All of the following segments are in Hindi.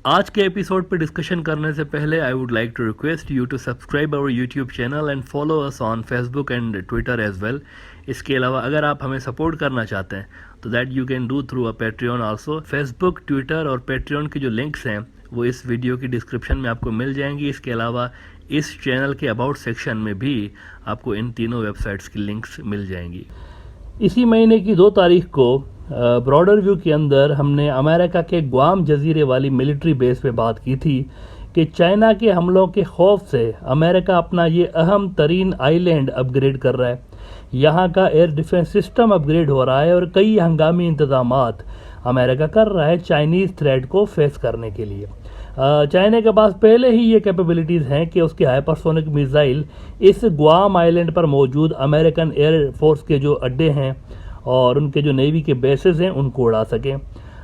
आज के एपिसोड पे डिस्कशन करने से पहले I would like to request you to subscribe our YouTube channel and follow us on Facebook and Twitter as well. इसके अलावा अगर आप हमें सपोर्ट करना चाहते हैं तो that you can do through a Patreon also. Facebook, Twitter और पेट्रियन के जो लिंक्स हैं वो इस वीडियो की डिस्क्रिप्शन में आपको मिल जाएंगी। इसके अलावा इस चैनल के अबाउट सेक्शन में भी आपको इन तीनों वेबसाइट्स की लिंक्स मिल जाएंगी। इसी महीने की 2 तारीख को ब्रॉडर व्यू के अंदर हमने अमेरिका के ग्वाम जजीरे वाली मिलिट्री बेस पे बात की थी कि चाइना के हमलों के खौफ से अमेरिका अपना ये अहम तरीन आइलैंड अपग्रेड कर रहा है। यहाँ का एयर डिफेंस सिस्टम अपग्रेड हो रहा है और कई हंगामी इंतजामात अमेरिका कर रहा है चाइनीज़ थ्रेट को फेस करने के लिए। चाइना के पास पहले ही ये कैपेबिलिटीज़ हैं कि उसके हाइपरसोनिक मिसाइल इस ग्वाम आइलैंड पर मौजूद अमेरिकन एयर फोर्स के जो अड्डे हैं और उनके जो नेवी के बेसेस हैं उनको उड़ा सकें।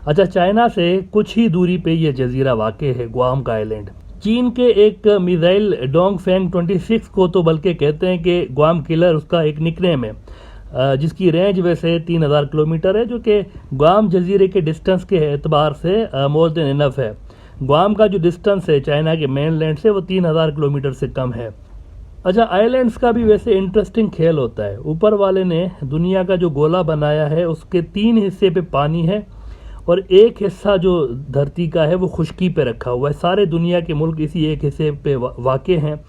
अच्छा, चाइना से कुछ ही दूरी पे ये जजीरा वाक़ है ग्वाम का आइलैंड। चीन के एक मिसाइल डोंगफेंग 26 को तो बल्कि कहते हैं कि ग्वाम किलर उसका एक निकनेम है, जिसकी रेंज वैसे 3000 किलोमीटर है, जो कि ग्वाम जजीरे के डिस्टेंस के एतबार से मोर देन इनफ है। ग्वाम का जो डिस्टेंस है चाइना के मेनलैंड से वो 3000 किलोमीटर से कम है। अच्छा, आइलैंड्स का भी वैसे इंटरेस्टिंग खेल होता है। ऊपर वाले ने दुनिया का जो गोला बनाया है उसके 3 हिस्से पे पानी है और एक हिस्सा जो धरती का है वो खुश्की पे रखा हुआ है। सारे दुनिया के मुल्क इसी एक हिस्से पे वाक़े हैं,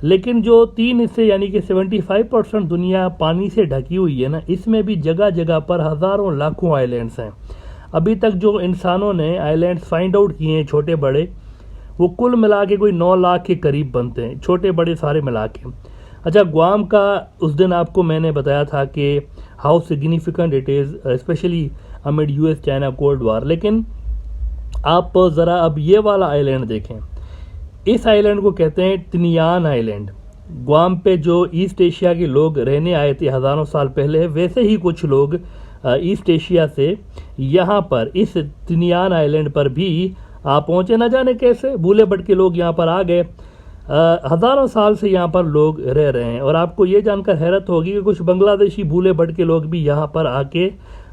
लेकिन जो 3 हिस्से यानी कि 75% दुनिया पानी से ढकी हुई है ना, इसमें भी जगह जगह पर हज़ारों लाखों आइलैंड्स हैं। अभी तक जो इंसानों ने आइलैंड्स फाइंड आउट किए हैं छोटे बड़े, वो कुल मिला के कोई 9 लाख के करीब बनते हैं, छोटे बड़े सारे मिला के। अच्छा, ग्वाम का उस दिन आपको मैंने बताया था कि how significant it is specially amid US China cold war. लेकिन आप ज़रा अब ये वाला आइलैंड देखें। इस आइलैंड को कहते हैं तिनियान आइलैंड। ग्वाम पे जो ईस्ट एशिया के लोग रहने आए थे हज़ारों साल पहले, वैसे ही कुछ लोग ईस्ट एशिया से यहाँ पर इस तिनियान आइलैंड पर भी आप पहुँचे, न जाने कैसे भूले भटके लोग यहाँ पर आ गए। हज़ारों साल से यहाँ पर लोग रह रहे हैं और आपको ये जानकर हैरत होगी कि कुछ बांग्लादेशी भूले भटके लोग भी यहाँ पर आके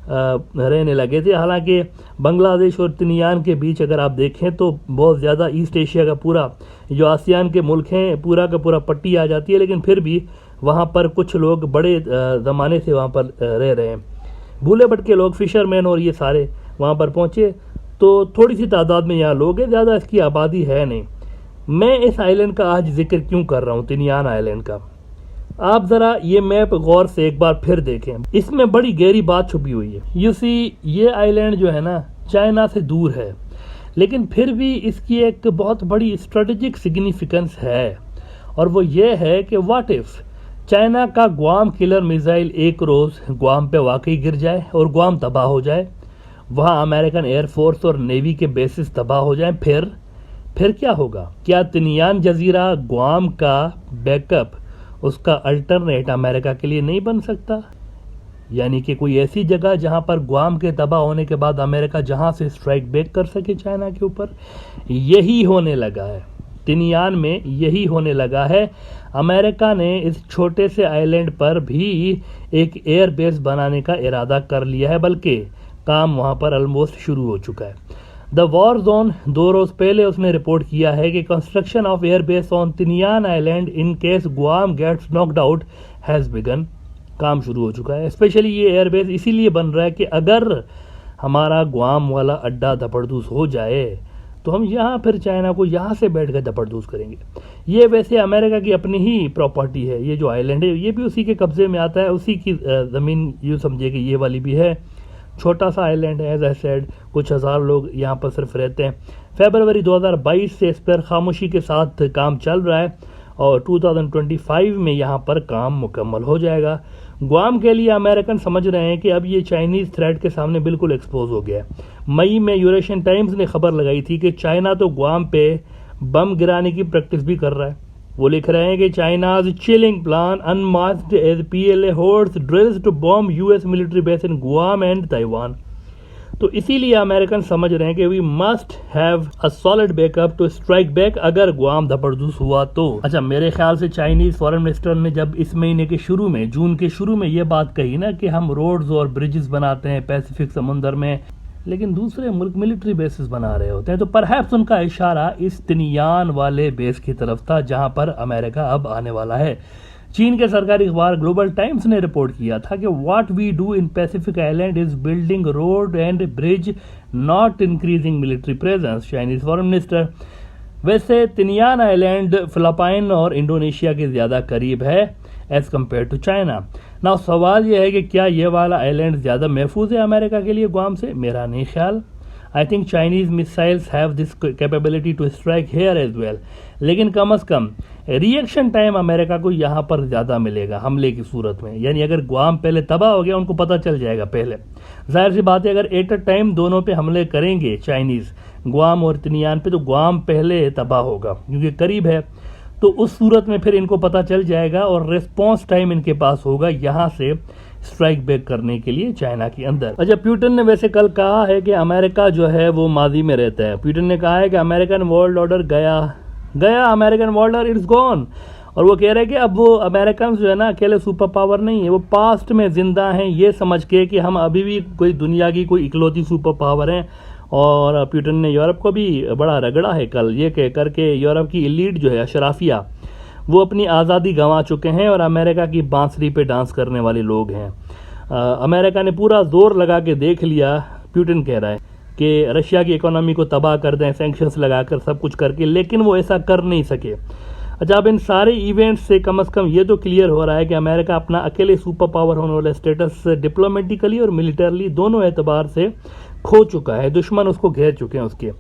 रहने लगे थे। हालांकि बांग्लादेश और तिनियान के बीच अगर आप देखें तो बहुत ज़्यादा ईस्ट एशिया का पूरा जो आसियान के मुल्क हैं पूरा का पूरा पट्टी आ जाती है, लेकिन फिर भी वहाँ पर कुछ लोग बड़े ज़माने से वहाँ पर रह रहे हैं। भूले भटके लोग, फिशरमैन और ये सारे वहाँ पर पहुँचे, तो थोड़ी सी तादाद में यहाँ लोग हैं, ज़्यादा इसकी आबादी है नहीं। मैं इस आइलैंड का आज जिक्र क्यों कर रहा हूँ, तिनियान आइलैंड का? आप ज़रा ये मैप गौर से एक बार फिर देखें, इसमें बड़ी गहरी बात छुपी हुई है। यू सी, ये आइलैंड जो है ना चाइना से दूर है, लेकिन फिर भी इसकी एक बहुत बड़ी स्ट्रेटेजिक सिग्निफिकेंस है, और वो ये है कि व्हाट इफ़ चाइना का ग्वाम किलर मिसाइल एक रोज़ ग्वाम पे वाकई गिर जाए और ग्वाम तबाह हो जाए, वहाँ अमेरिकन एयरफोर्स और नेवी के बेसिस तबाह हो जाएं, फिर क्या होगा? क्या तिनियान जजीरा ग्वाम का बैकअप, उसका अल्टरनेट अमेरिका के लिए नहीं बन सकता? यानी कि कोई ऐसी जगह जहाँ पर ग्वाम के तबाह होने के बाद अमेरिका जहाँ से स्ट्राइक बैक कर सके चाइना के ऊपर। यही होने लगा है तिनियान में, यही होने लगा है। अमेरिका ने इस छोटे से आइलैंड पर भी एक एयर बेस बनाने का इरादा कर लिया है, बल्कि काम वहाँ पर ऑलमोस्ट शुरू हो चुका है। द वॉर जोन 2 रोज़ पहले उसने रिपोर्ट किया है कि construction of air base on Tinian island in case Guam gets knocked out has begun. काम शुरू हो चुका है। स्पेशली ये एयर बेस इसीलिए बन रहा है कि अगर हमारा ग्वाम वाला अड्डा धपड़दूस हो जाए तो हम यहाँ फिर चाइना को यहाँ से बैठ कर धपड़दूस करेंगे। ये वैसे अमेरिका की अपनी ही प्रॉपर्टी है, ये जो आइलैंड है ये भी उसी के कब्जे में आता है, उसी की ज़मीन यूँ समझिए कि ये वाली भी है। छोटा सा आइलैंड है, एज आई सेड, कुछ हज़ार लोग यहाँ पर सिर्फ रहते हैं। फरवरी 2022 से इस पर खामोशी के साथ काम चल रहा है और 2025 में यहाँ पर काम मुकम्मल हो जाएगा। ग्वाम के लिए अमेरिकन समझ रहे हैं कि अब ये चाइनीज़ थ्रेट के सामने बिल्कुल एक्सपोज हो गया है। मई में यूरेशियन टाइम्स ने खबर लगाई थी कि चाइना तो ग्वाम पे बम गिराने की प्रैक्टिस भी कर रहा है। वो लिख रहे हैं कि China's chilling plan unmasked as PLA holds drills to bomb US military base in Guam and Taiwan. तो इसीलिए अमेरिकन समझ रहे हैं कि we must have a solid backup to strike back अगर गुआम धपड़दूस हुआ तो। अच्छा, मेरे ख्याल से चाइनीज फॉरेन मिनिस्टर ने जब इस महीने के शुरू में, जून के शुरू में ये बात कही ना कि हम रोड्स और ब्रिजेस बनाते हैं पैसिफिक समुंदर में, लेकिन दूसरे मुल्क मिलिट्री बेसिस बना रहे होते हैं। तो परहैप्स उनका इशारा इस तिनियान वाले बेस की तरफ था जहां पर अमेरिका अब आने वाला है। चीन के सरकारी अखबार ग्लोबल टाइम्स ने रिपोर्ट किया था कि what we do in Pacific island is building road and bridge, not increasing military presence, Chinese foreign minister. वैसे तिनियान आइलैंड फिलिपाइन और इंडोनेशिया के ज़्यादा करीब है एज कम्पेयर टू चाइना। ना सवाल यह है कि क्या ये वाला आइलैंड ज़्यादा महफूज है अमेरिका के लिए गुआम से? मेरा नहीं ख्याल। I think Chinese missiles have this capability to strike here as well, लेकिन कम अज़ कम रिएक्शन टाइम अमेरिका को यहाँ पर ज़्यादा मिलेगा हमले की सूरत में। यानी अगर गुआम पहले तबाह हो गया, उनको पता चल जाएगा पहले। जाहिर सी बात है, अगर एट अ टाइम दोनों पे हमले करेंगे चाइनीज़, गुआम और तिनियान पे, तो गुआम पहले तबाह होगा क्योंकि करीब है। तो उस सूरत में फिर इनको पता चल जाएगा और रिस्पॉन्स टाइम इनके पास होगा यहाँ से स्ट्राइक बैक करने के लिए चाइना के अंदर। अच्छा, पुतिन ने वैसे कल कहा है कि अमेरिका जो है वो माजी में रहता है। पुतिन ने कहा है कि अमेरिकन वर्ल्ड ऑर्डर गया American world order it's gone. और वो कह रहे हैं कि अब वो अमेरिकन जो है ना अकेले सुपर पावर नहीं है, वो पास्ट में जिंदा हैं ये समझ के कि हम अभी भी कोई दुनिया की कोई इकलौती सुपर पावर हैं। और पुतिन ने यूरोप को भी बड़ा रगड़ा है कल, ये कह कर के यूरोप की एलीट जो है अशराफिया, वो अपनी आज़ादी गंवा चुके हैं और अमेरिका की बांसुरी पे डांस करने वाले लोग हैं। अमेरिका ने पूरा जोर लगा के देख लिया, पुतिन कह रहा है कि रशिया की इकोनॉमी को तबाह कर दें सेंक्शंस लगाकर, सब कुछ करके, लेकिन वो ऐसा कर नहीं सके। अच्छा, अब इन सारे इवेंट्स से कम से कम ये तो क्लियर हो रहा है कि अमेरिका अपना अकेले सुपर पावर होने वाला स्टेटस डिप्लोमेटिकली और मिलिटरली दोनों एतबार से खो चुका है। दुश्मन उसको घेर चुके हैं, उसके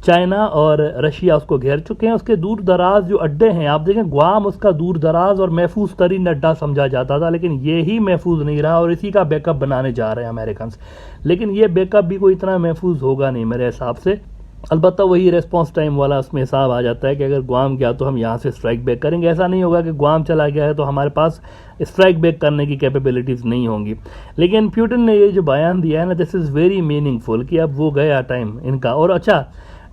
चाइना और रशिया उसको घेर चुके हैं। उसके दूर दराज जो अड्डे हैं, आप देखें गुआम उसका दूर दराज और महफूज तरीन अड्डा समझा जाता था, लेकिन ये ही महफूज नहीं रहा और इसी का बैकअप बनाने जा रहे हैं अमेरिकन। लेकिन ये बैकअप भी कोई इतना महफूज होगा नहीं मेरे हिसाब से। अलबत्ता वही रेस्पॉन्स टाइम वाला उसमें हिसाब आ जाता है कि अगर गुआम गया तो हम यहाँ से स्ट्राइक बैक करेंगे। ऐसा नहीं होगा कि गुआम चला गया है तो हमारे पास स्ट्राइक बैक करने की कैपेबिलिटीज़ नहीं होंगी। लेकिन पुतिन ने ये जो बयान दिया है ना, दिस इज़ वेरी मीनिंगफुल कि अब वो गया टाइम इनका। और अच्छा,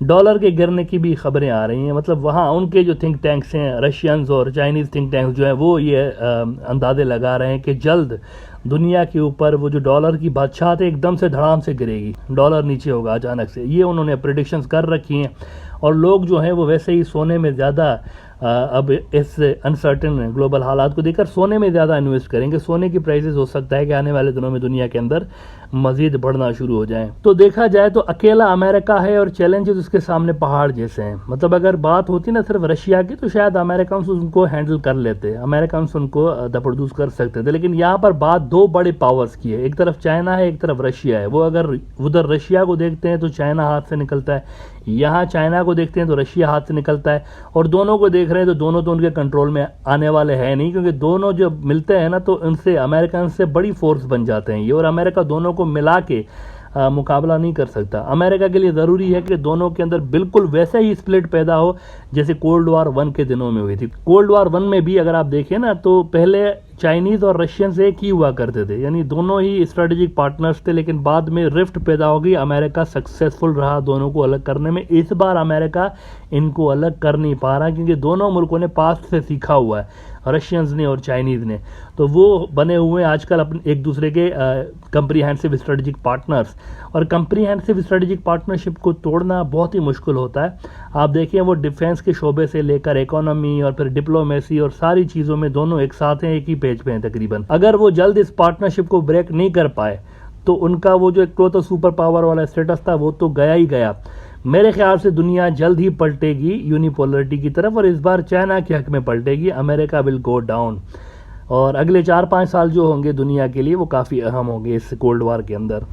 डॉलर के गिरने की भी खबरें आ रही हैं, मतलब वहाँ उनके जो थिंक टैंक्स हैं, रशियंस और चाइनीज़ थिंक टैंक्स जो हैं, वो ये अंदाजे लगा रहे हैं कि जल्द दुनिया के ऊपर वो जो डॉलर की बादशाहत है एकदम से धड़ाम से गिरेगी, डॉलर नीचे होगा अचानक से। ये उन्होंने प्रेडिक्शंस कर रखी हैं और लोग जो हैं वो वैसे ही सोने में ज़्यादा अब इस अनसर्टेन ग्लोबल हालात को देखकर सोने में ज़्यादा इन्वेस्ट करेंगे। सोने की प्राइसेस हो सकता है कि आने वाले दिनों में दुनिया के अंदर मजीद बढ़ना शुरू हो जाएं। तो देखा जाए तो अकेला अमेरिका है और चैलेंजेस उसके सामने पहाड़ जैसे हैं। मतलब अगर बात होती ना सिर्फ रशिया की तो शायद अमेरिकन उनको हैंडल कर लेते, अमेरिकन उनको दपरदूस कर सकते थे। लेकिन यहाँ पर बात दो बड़े पावर्स की है, एक तरफ चाइना है, एक तरफ रशिया है। वो अगर उधर रशिया को देखते हैं तो चाइना हाथ से निकलता है, यहाँ चाइना को देखते हैं तो रशिया हाथ से निकलता है। और दोनों को देख रहे हैं तो दोनों तो उनके कंट्रोल में आने वाले हैं नहीं, क्योंकि दोनों जब मिलते हैं ना तो उनसे अमेरिकन से बड़ी फोर्स बन जाते हैं ये। और अमेरिका दोनों को मिला के मुकाबला नहीं कर सकता। अमेरिका के लिए ज़रूरी है कि दोनों के अंदर बिल्कुल वैसे ही स्प्लिट पैदा हो जैसे कोल्ड वार 1 के दिनों में हुई थी। कोल्ड वार 1 में भी अगर आप देखें ना तो पहले चाइनीज़ और रशियंस एक ही हुआ करते थे, यानी दोनों ही स्ट्रेटेजिक पार्टनर्स थे। लेकिन बाद में रिफ्ट पैदा हो गई, अमेरिका सक्सेसफुल रहा दोनों को अलग करने में। इस बार अमेरिका इनको अलग कर नहीं पा रहा क्योंकि दोनों मुल्कों ने पास्ट से सीखा हुआ है, रशियंस ने और चाइनीज़ ने। तो वो बने हुए हैं आजकल अपने एक दूसरे के कंप्रीहेंसिव स्ट्रेटेजिक पार्टनर्स। और कंप्रीहेंसिव स्ट्रेटेजिक पार्टनरशिप को तोड़ना बहुत ही मुश्किल होता है। आप देखिए वो डिफेंस के शोबे से लेकर इकोनॉमी और फिर डिप्लोमेसी और सारी चीज़ों में दोनों एक साथ हैं, एक ही पेज पे हैं तकरीबन। अगर वो जल्द इस पार्टनरशिप को ब्रेक नहीं कर पाए तो उनका वो जो एक तो सुपर पावर वाला स्टेटस था वो तो गया ही गया। मेरे ख्याल से दुनिया जल्द ही पलटेगी यूनिपोलरिटी की तरफ और इस बार चाइना के हक में पलटेगी। अमेरिका विल गो डाउन और अगले 4-5 साल जो होंगे दुनिया के लिए वो काफ़ी अहम होंगे इस कोल्ड वार के अंदर।